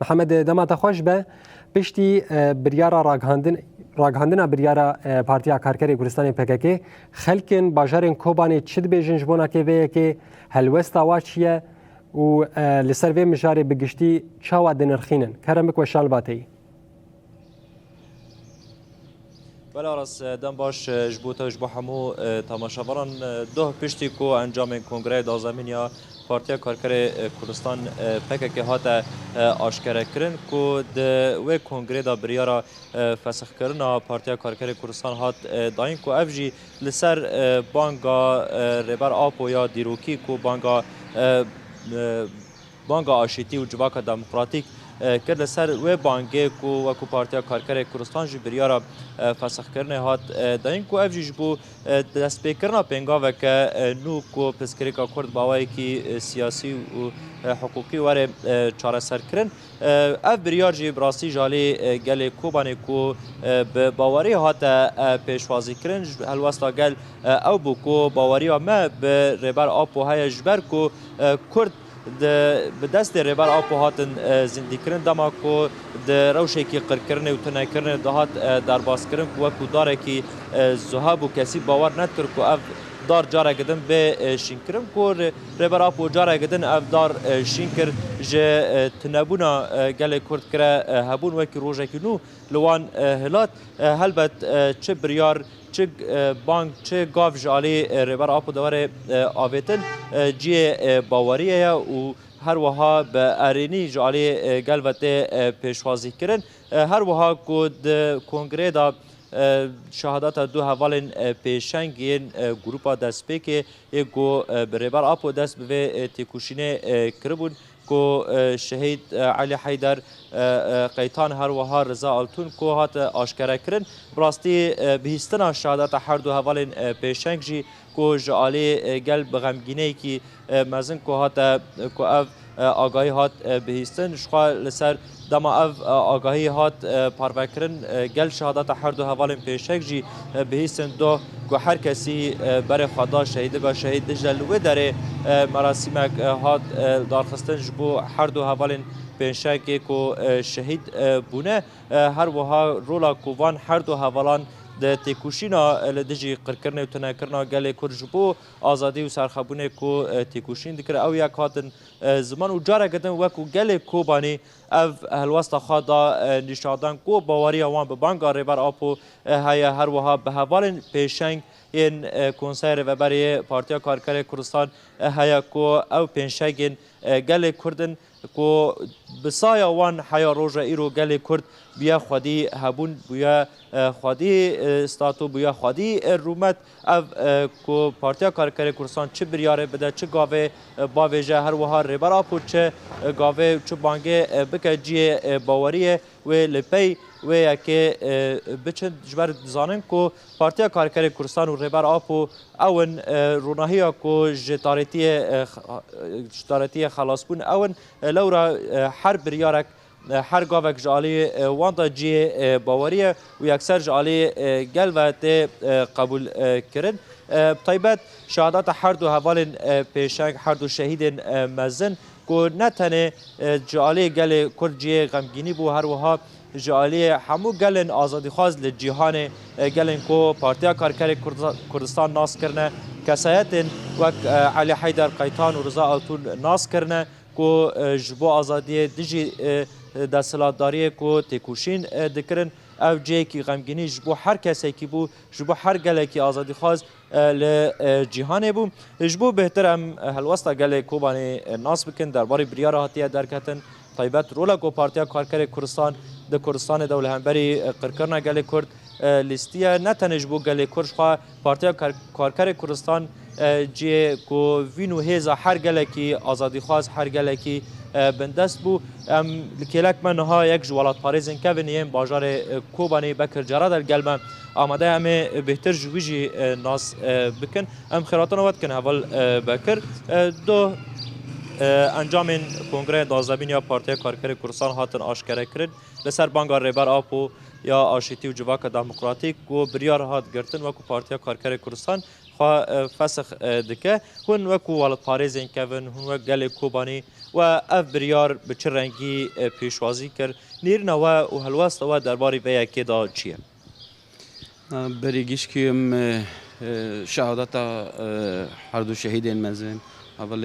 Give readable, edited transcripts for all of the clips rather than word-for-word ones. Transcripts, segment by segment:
محمد دمات خوش به پشتی بریارا راگهاندنا بریارا پارتیا کارکری کوردستان PKK خلکن باجارن کوبانی چد بیجن جبونا که وی که هلوستا واچیه و لسر وی مجاری بگشتی چاوا دنرخینن کرمک و شالباتی بله راست دم باش جبوتا جبو همو تماشاوران دو پشتی کو انجام کنگره دازمینیا پارتیا کارکر کوردستان PKK هات آشکار کرن کو د و کنگره دا بریارا فسخ کرنا پارتیا کارکر کوردستان هات داین کو افجی لسر بانگا ربر آپو یا دیروکی کو بانگا آشتی و جواکا دموکراتیک کرد لسر و بانگه کو وکو پارتیا کارکر کوردستان جی بریارا فسخ کرنه هات داین کو افجی جبو دست پیکرنا پنگا وکه نو کو پسکریکا کرد باوی کی سیاسی و حقوقی وره چاره سر کرن اف بریار جی براسی جالی گل کوبانه کو به باوری هات پیشوازی کرن هلوستا گل او بو کو باوری ما به ربر آپو های جبر کو کرد به دست ربر آپو هاتن زندگی کردن دما کو د روشی کی قرکرن و تنای کردن دهات در باز کردن کو کو داره کی زهاب و کسی باور نکرد کو اف دار جاره گدن به شینکرم کو ربر آپو جاره گدن اف دار شینکر ج تنبونا گل کرد کرا هبون وکی روزه کی نو لوان هلات هلبت چه بریار چه بانک چه گاف جالی ربر آپو دواره آویتن جی باوریه و هر وها به ارینی جالی گلوته پیشوازی کرن هر وها کد کنگره دا شهادت دو حوالن پیشنگین گروپا دست پیک گو بربر آپو دست به تکوشینه کربون کو شهید علی حیدر قیتان هر وها رضا آلتون کو هات آشکار کرن براستی بهستنا شهادت هر دو حوالن پیشنگ جی کو جالی گل بغمگینه کی مزن کو هات کو اف آگاهی هات بهستن شخوا لسر دما اف آگاهی هات پاروکرن گل شهادت هر دو حوالن پیشنگ جی بهستن دو کو هر کسی بر خدا شهیدگاه شهید دجل و داره مراسمک هات دارخستن جبو هر دو حوالن پیشنگ کو شهید بونه هر وها رولا کووان هر دو حوالان د تکوشینا لدجی قرکرنه و تنکرنا گل کرجبو آزادی و سرخبونه کو تکوشین دکر او یک هاتن زمان و جاره گدن وکو گل کوبانی اف هلوستا خوادا نشادن کو باوری اوان به بانگا ریبر آپو های هر وها به حوال پیشنگ این کنسر و برای پارتیا کارکر کوردستان های کو او پیشنگین گل کردن کو بسایا وان حیا روژه ایرو گل کرد بیا خودی هبون بیا خودی استاتو بیا خودی رومت اف کو پارتیا کارکر کوردستان چه بریاره بده چه گاوه باویجه هر وها ریبر آپو چه گاوه چه بانگه بکه جی باوریه و لپی و یکی بچن جبر زانن کو پارتیا کارکر کوردستان و ریبر آپو اون روناهی کو جتارتی خلاص بون اون لورا هر بریارک هر گاوک جالی وانتا جی باوریه و یکسر جالی گل و تی قبول کرن طیبت شهادت هر دو حوال پیشنگ هر دو شهید مزن کو نتنه جالی گل کرد جی غمگینی بو هر وها جالی همو گلن آزادی خواز لجیهان گلن کو پارتیا کارکر کوردستان ناس کرنه کسایتن وک علی حیدر قیتان و رضا آلتون ناس کرنه کو جبو آزادی دجی دستلاتداری کو تکوشین دکرن او جی کی غمگینی جبو هر کسی کی بو جبو هر گله کی آزادی خواز لجیهان بو جبو بهترم هلوستا گله کوبانی ناس بکن درباره بریار هاتیه درکتن طیبت رولا کو پارتیا کارکر کوردستان د کوردستان دوله همبری قرکرنا گله کرد لیستیه نتنج بو گله کرش خوا پارتیا کارکر کوردستان جی کو وینو هیزا هر گله کی آزادی خواز هر گله کی بندست بو لکیلک من ها یک جوالات پاریزن که ونیم باجار کوبانی بکر جرا در گلمه آمده همه بهتر جویجی ناس بکن ام خیراتان وقت کن اول بکر دو انجام کنگره دازدبین یا پارتیا کارکر کوردستان هاتن آشکار کرد لسر بانگا ریبر آپو یا آشتی و جواک دموکراتیک و بریار هات گرتن وکو پارتیا کارکر کوردستان خوا فسخ دکه هون وکو والد پارێزên kevin hûn wek gelê Kobanî و ev biryar bi çi rengî pêşwazî kir nêrîna we û helwesta we derbarê veyekê da çi ye برای گیشکیم شهادت هر دو شهیدین مزن اول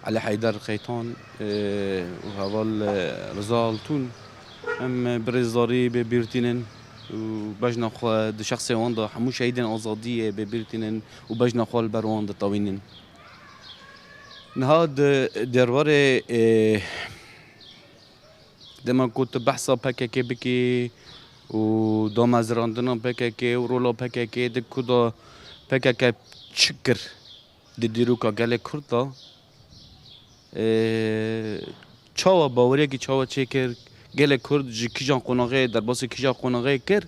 علی حیدر خیطان و اول رضا التون هم برزداری به بیرتینن و بجنا خو شخص وان دا همو شهیدین آزادی به بیرتینن و بجنا خو البروان دا طاوینن نهاد درباره دما كنت بحثا PKK بکی و دامزراندنا PKK و رولا PKK ده کدا PKK چکر ده دیروکا گله کردا چاوا باوریه که چاوا چکر گله کرد جی کیجان قناغه در باس کیجان قناغه کر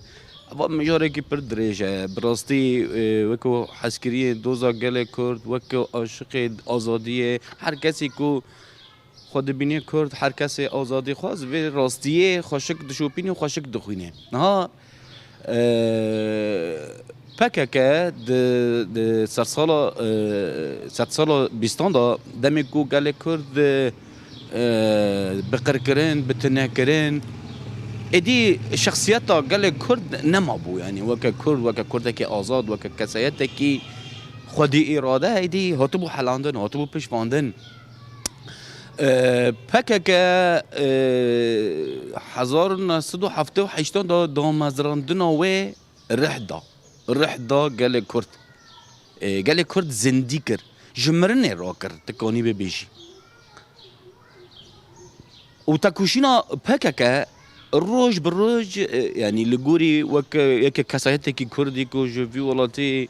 و مجاره که پر دریجه براستی وکو حسکری دوزا گله کرد وکو عاشق آزادی هر کسی که خود بینی کرد هر کسی آزادی خواست و راستیه خوشک دشوپینی و خوشک دخوینه نه PKK د سرسالا بیستان دا دمی کو گله کرد بقر کرن بتنه کرن ادی شخصیت گله کرد نما بو یعنی وک کرد که آزاد وک کسایت که خودی اراده ادی هاتبو حلاندن هاتبو پشواندن PKK 1978 دا دامزراندن و رحدا گله کرد زندی کرد جمرنه را کرد تکانی ببیشی و تکوشینا PKK روز بروز یعنی لگوری وک یک کسایتی که کردی که جوی ولاتی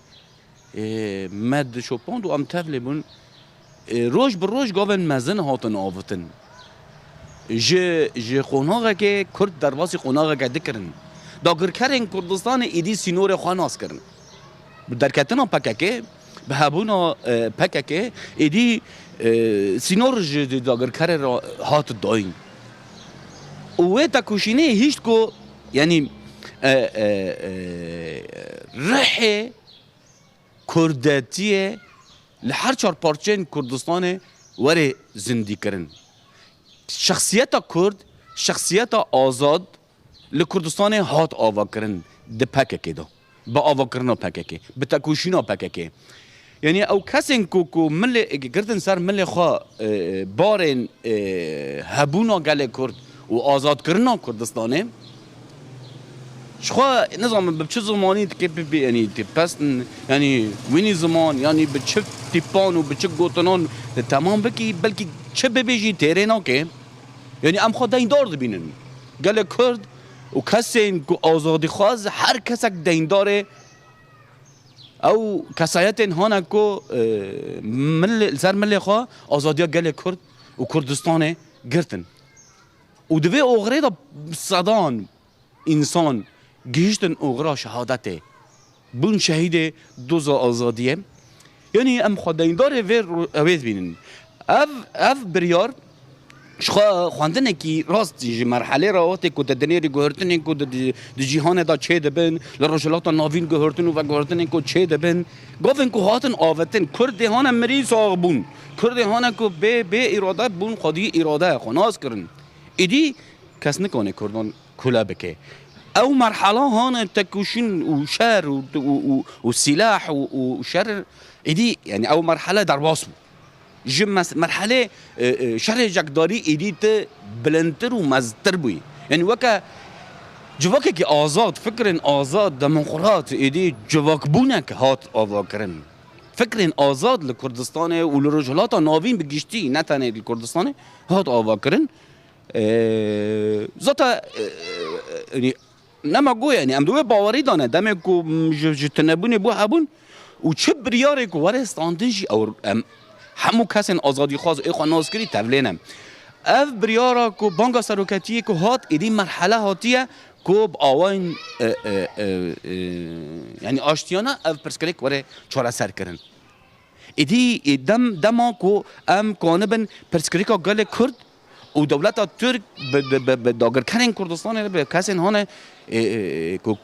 مد شوپاند و امتفلی بون روز بروز گاون مزن هاتن آوتن جه قناغه که کرد درواسی قناغه که دکرن داگر کرن کردستان ایدی سینور خواناس کرن درکتنا PKK به هبونا PKK ایدی سینور جه داگر کر را هات داین و تکوشینه هیچ کو یعنی رح کردتیه لحر چار پارچین کردستان وره زندی کرن شخصیت کرد شخصیت آزاد لکردستان هات آوا کرن ده PKK دا با آوا کرنا PKK به تکوشینا PKK یعنی او کسین کو مل گردن سر مل خوا بارن هبونا گله کرد و آزاد کرنا کردستانه شخوا نظام به چه زمانی که یعنی پس یعنی وینی زمان یعنی به چه تیپان و به چه گوتنان تمام بکی بلکه چه ببیجی تیرینا که یعنی ام خود دیندار بینن گله کرد و کسی که آزادی خواست هر کس دینداره او کسایت هانا کو مل سر مل خوا آزادی گله کرد و کردستان گرتن و دوی اوغری دا صدان انسان گیشتن اوغرا شهادته بون شهید دوزا آزادیه یعنی ام خدایندار و اوید بینن اف بریار خواندنه کی راست مرحله راوته کو دنیری گهرتن کو د جهان دا چه دبن لروجلات ناوین گهرتن و گهرتن کو چه دبن گفتن کو هاتن آوتن کرد هان مری ساغبون کرد هان کو به اراده بون خودی اراده خناس کرن ایدی کس نکنه کردن کلا بکه او مرحله هان تکوشین و شر و سلاح و شر ایدی یعنی او مرحله در واسو جم مرحله شر جگداری ایدی ته بلندتر و مزتر بوی یعنی وکا جواکه که آزاد فکرن آزاد دموکرات ایدی جواک بونه که هات آوا کرن فکرن آزاد لکردستان و لرجلات ناوین بگیشتی نتنه لکردستان هات آوا کرن زاتا یعنی نما گو یعنی ام دوی باوری دانه دمه کو جتنبونی بو هبون و چه بریاره کو وره استاندنجی او همو کسین آزادی خواست ای خواه کری تولینم اف بریاره کو بانگا سروکتیه کو هات ایدی مرحله هاتیه کو با آوین یعنی آشتیانه اف پرسکریک وره چاره سر کرن ایدی دما کو ام کانبن پرسکریکا گل کرد و دولت ترک به داگر کردن کردستان به کسی هانه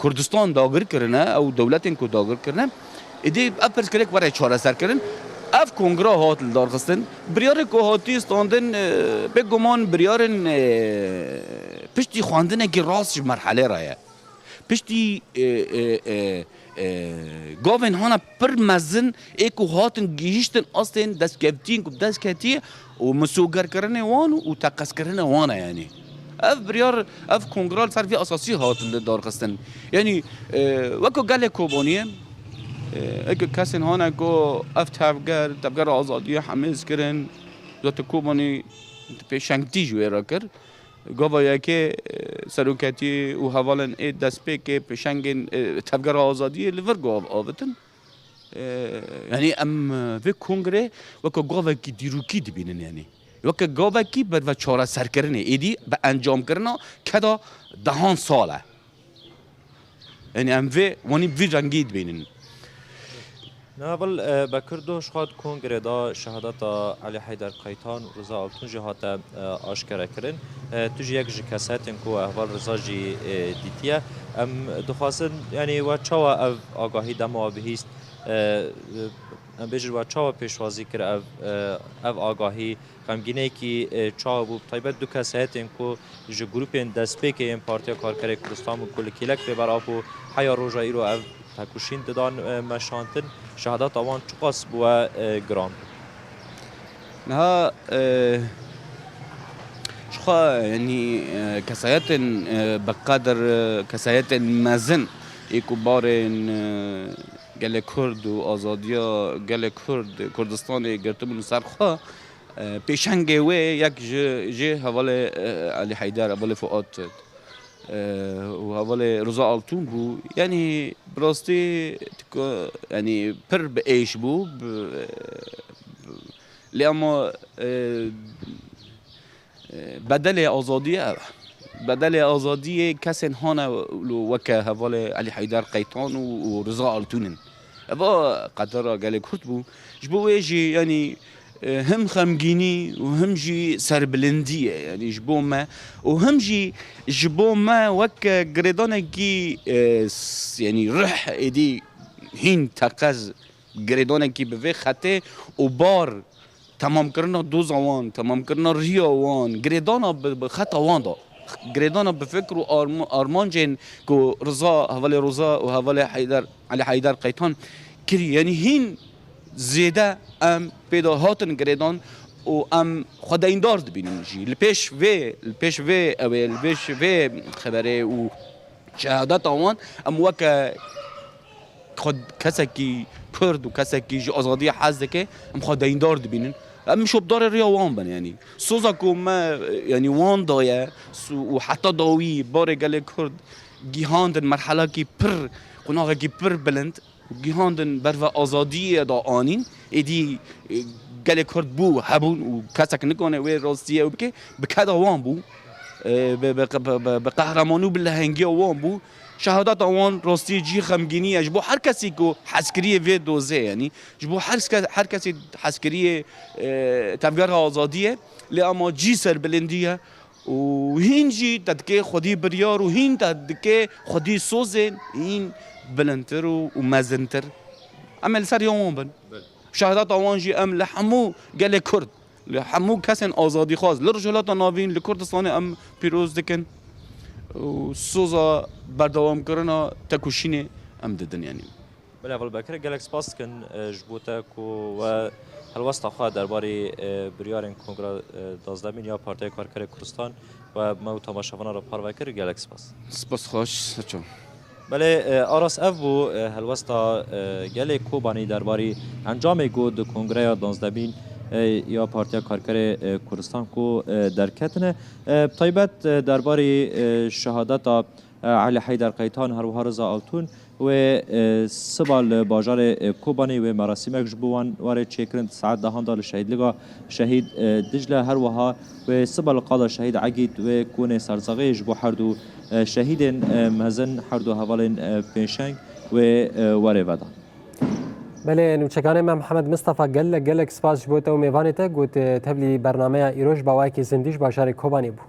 کردستان داگر کردن او دولت کو داگر کردن ایدی اپرس کلیک برای چهار سر کردن اف کنگره هات دارخستن بریار کو هاتی استاندن به گمان بریارن پشتی خواندن که راست مرحله راه پشتی گاون هانا پر مزن ایکو هاتن گیشتن اصلا دست کفتین کو دست کتی و مسوگر کردن وان و تقص کردن وان یعنی اف بریار اف کنگره سر فی اساسی هات دارخستن یعنی وکو گله کوبانیه اگه کسی هانا کو اف تفگر آزادی حمیز کردن ذات کوبانی پیشنگتی جوی را کرد گاوا که سروکتی و حوالن اید دست پی که پیشنگ تفگر آزادی لیور گاو آبتن یعنی ام و کنگره وکا گاوا کی دیروکی دبینن یعنی وکا گاوا کی بر و چاره سر کرنه ایدی به انجام کرنا کدا دهان ساله یعنی ام و وانی وی رنگی دبینن نابل بکردوش خود کنگره دا شهادت علی حیدر قیطان و رضا آلتون جهات آشکار کردن توش یک جکساتن کو احوال رضا جی دیتیه ام دخواستن یعنی و چاوا او آگاهی دما بهیست ام بیشتر و چاوا پیشوازی کرد او آگاهی غمگینه کی چاوا بود طیبت دو کساتن کو ج گروپین دسپیک این پارتی کارگر کردستان و کل کلک به برابو حیا روزایی رو او تکوشین دادن مشانتن شهادت آوان چقاس بوا گرام نه شخا يعني كسايات بقدر كسايات مزن يكبارن قال كرد وآزاديا قال كرد كردستان قرتم سرخا پیشنگه و یک جه حواله علی حیدر حواله فؤاد و حواله رضا آلتون بو یعنی براستی یعنی پر به ایش بو لیاما بدل آزادی کسی هانا وکه حواله علی حیدر قیطان و رضا آلتونن اما قدر قال کرد بو جبو ایجی یعنی هم خمگینی و هم جی سربلندیه یعنی جبو ما و هم جی جبو ما وک گردانه کی یعنی رح ایدی هین تقز گردانه کی به خطه و بار تمام کردن دو زوان تمام کردن ریا وان گردانا به خط وان دا گردانا به فکر و آرمان جن کو رضا حواله رضا و حواله حیدر علی حیدر قیطان کری یعنی هین زیده ام پیدا هاتن گردان و ام خدا این دارد بینیم جی لپیش و خبره و شهادت آوان ام وکه خود کسی کی کرد و کسی کی آزادی حزده که ام خدا این دارد بینیم ام شبدار ریا وان بن یعنی سوزا کو ما یعنی وان دایه و حتی داوی بار گله کرد گیهاندن مرحله کی پر قناغه کی پر بلند گیهاندن بر و آزادی دا آنین ایدی گله کرد بو هبون و کسک نکنه و راستیه و بکه بکد آوان بو به قهرمانو بلهنگی آوان بو شهادت آوان راستی جی خمگینی جبو هر کسی کو حسکری وی دوزه یعنی جبو هر کسی حسکری تفگر آزادیه لی اما جی سر بلندیه و هین جی تدکه خودی بریار و هین تدکه خودی سوزن هین بلندتر و مزنتر اما لسر یوم بن شهادت آوان جی ام لحمو گل کرد لحمو کسین آزادی خواست لرجالات ناوین لکردستان ام پیروز دکن و سوزا بردوام کردن تکوشین ام ددن یعنی بله اول بکر گلک سپاس کن جبوتا کو و هلوستا خواه درباره بریارن کنگره 12 یا پارتی کارگر کردستان و ما تماشاوانان را پروکر گلک سپاس خوش سچون بله آراس اف بو هلوستا گله کوبانی درباره انجام گود کنگره 12 یا پارتی کارگر کردستان کو درکتنه طیبت درباره شهادت علی حیدر قیطان هر رضا آلتون و سبال باجار کوبانی و مراسم جبوان وارد چکرند ساعت دهان دال شهید لگا شهید دجله هر وها و سبال قاضی شهید عقید و کون سرزاغی جبو هردو شهید مزن هردو حوالین پیشنگ و واره ودا بله نوچگان ما محمد مصطفى گلک سپاس بوده و میوانته گوت تبلی برنامه ایروش با وایکی زندیش باشار کوبانی بو